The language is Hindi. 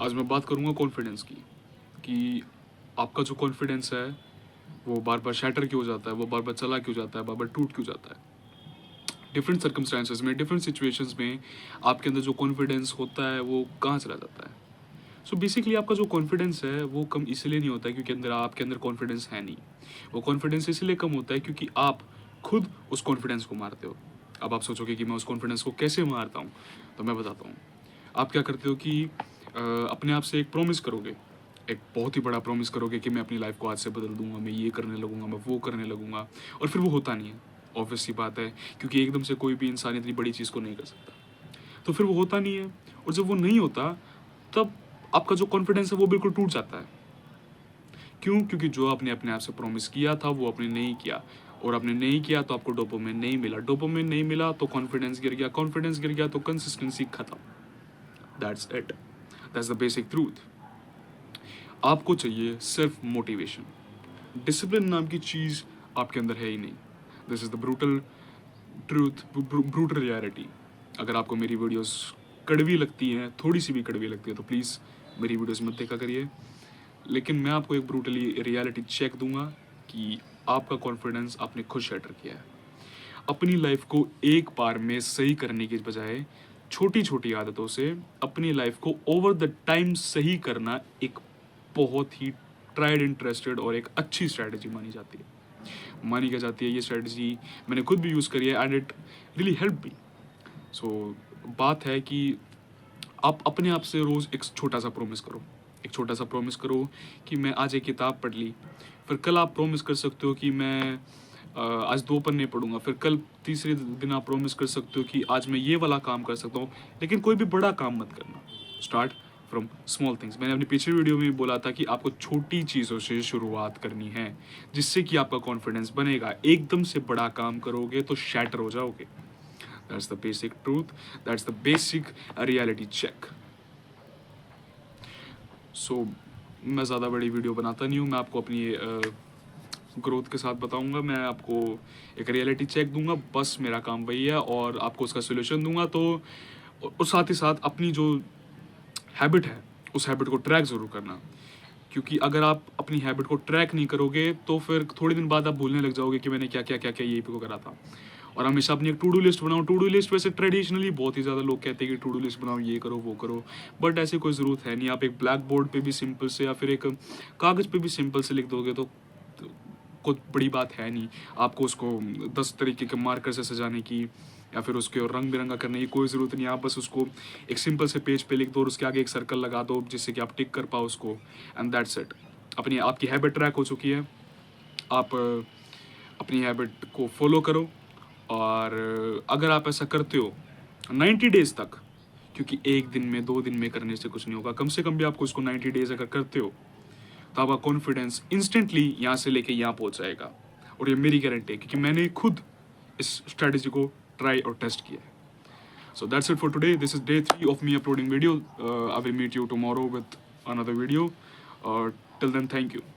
आज मैं बात करूँगा कॉन्फिडेंस की, कि आपका जो कॉन्फिडेंस है वो बार बार शैटर क्यों हो जाता है, वो बार बार चला क्यों जाता है, बार बार टूट क्यों जाता है। डिफरेंट सर्कमस्टांसेस में, डिफरेंट सिचुएशंस में आपके अंदर जो कॉन्फिडेंस होता है वो कहाँ चला जाता है। सो बेसिकली आपका जो कॉन्फिडेंस है वो कम इसलिए नहीं होता है क्योंकि आपके अंदर कॉन्फिडेंस है नहीं। वो कॉन्फिडेंस इसलिए कम होता है क्योंकि आप खुद उस कॉन्फिडेंस को मारते हो। अब आप सोचोगे कि मैं उस कॉन्फिडेंस को कैसे मारता हूँ, तो मैं बताता हूँ। आप क्या करते हो कि अपने आप से एक प्रॉमिस करोगे, एक बहुत ही बड़ा प्रॉमिस करोगे कि मैं अपनी लाइफ को आज से बदल दूंगा, मैं ये करने लगूंगा, मैं वो करने लगूंगा, और फिर वो होता नहीं है। ऑब्वियस सी बात है, क्योंकि एकदम से कोई भी इंसान इतनी बड़ी चीज़ को नहीं कर सकता। तो फिर वो होता नहीं है, और जब वो नहीं होता तब आपका जो कॉन्फिडेंस है वो बिल्कुल टूट जाता है। क्यों? क्योंकि जो आपने अपने आप से प्रॉमिस किया था वो आपने नहीं किया, और आपने नहीं किया तो आपको डोपामिन नहीं मिला, डोपामिन नहीं मिला तो कॉन्फिडेंस गिर गया, कॉन्फिडेंस गिर गया तो कंसिस्टेंसी खत्म। That's it, that's the basic truth. आपको चाहिए सिर्फ मोटिवेशन। डिसिप्लिन नाम की चीज़ आपके अंदर है ही नहीं। This is the brutal truth, brutal reality. अगर आपको मेरी वीडियोस कड़वी लगती हैं, थोड़ी सी भी कड़वी लगती है, तो प्लीज़ मेरी वीडियोस मत देखा करिए। लेकिन मैं आपको एक ब्रूटली रियलिटी चेक दूंगा कि आपका कॉन्फिडेंस आपने खुद शैटर किया है। अपनी लाइफ को एक बार में सही करने की बजाय छोटी छोटी आदतों से अपनी लाइफ को ओवर द टाइम सही करना एक बहुत ही ट्राइड एंड ट्रस्टेड और एक अच्छी स्ट्रैटेजी मानी क्या जाती है। ये स्ट्रैटेजी मैंने खुद भी यूज़ करी है and it really help me. So बात है कि आप अपने आप से रोज़ एक छोटा सा प्रॉमिस करो, एक छोटा सा प्रॉमिस करो कि मैं आज एक किताब पढ़ ली। फिर कल आप प्रॉमिस कर सकते हो कि मैं आज 2 पन्ने पढ़ूंगा। फिर कल तीसरे दिन आप प्रॉमिस कर सकते हो कि आज मैं ये वाला काम कर सकता हूँ। लेकिन कोई भी बड़ा काम मत करना, स्टार्ट फ्रॉम स्मॉल थिंग्स। मैंने अपनी पिछली वीडियो में बोला था कि आपको छोटी चीज़ों से शुरुआत करनी है, जिससे कि आपका कॉन्फिडेंस बनेगा। एकदम से बड़ा काम करोगे तो शैटर हो जाओगे। That's the basic truth, that's the basic reality check. So मैं ज़्यादा बड़ी वीडियो बनाता नहीं हूँ, मैं आपको अपनी ग्रोथ के साथ बताऊंगा, मैं आपको एक रियलिटी चेक दूंगा, बस मेरा काम वही है, और आपको उसका सोल्यूशन दूंगा। तो और साथ ही साथ अपनी जो हैबिट है उस हैबिट को ट्रैक ज़रूर करना, क्योंकि अगर आप अपनी हैबिट को ट्रैक नहीं करोगे तो फिर थोड़े दिन बाद आप भूलने लग जाओगे कि मैंने क्या क्या क्या क्या यही पे को करा था। और हमेशा अपनी एक टू डू लिस्ट बनाओ। टू डू लिस्ट वैसे ट्रेडिशनली बहुत ही ज़्यादा लोग कहते हैं कि टू डू लिस्ट बनाओ, ये करो वो करो, बट ऐसी कोई ज़रूरत है नहीं। आप एक ब्लैक बोर्ड पे भी सिंपल से या फिर एक कागज़ पे भी सिंपल से लिख दोगे तो कोई बड़ी बात है नहीं। आपको उसको 10 तरीके के मार्कर से सजाने की या फिर उसके और रंग बिरंगा करने की कोई ज़रूरत नहीं। आप बस उसको एक सिंपल से पेज पे लिख दो और उसके आगे एक सर्कल लगा दो जिससे कि आप टिक कर पाओ उसको, एंड दैट्स इट। आपकी हैबिट ट्रैक हो चुकी है। आप अपनी हैबिट को फॉलो करो, और अगर आप ऐसा करते हो 90 डेज तक, क्योंकि एक दिन में 2 दिन में करने से कुछ नहीं होगा, कम से कम भी आपको इसको 90 डेज अगर करते हो तो आपका कॉन्फिडेंस इंस्टेंटली यहाँ से लेके यहाँ पहुँच जाएगा। और ये मेरी गारंटी है क्योंकि मैंने खुद इस स्ट्रेटेजी को ट्राई और टेस्ट किया है। So that's it for today. This is day 3 of me uploading video. I will meet you tomorrow with another video. Till then, thank you.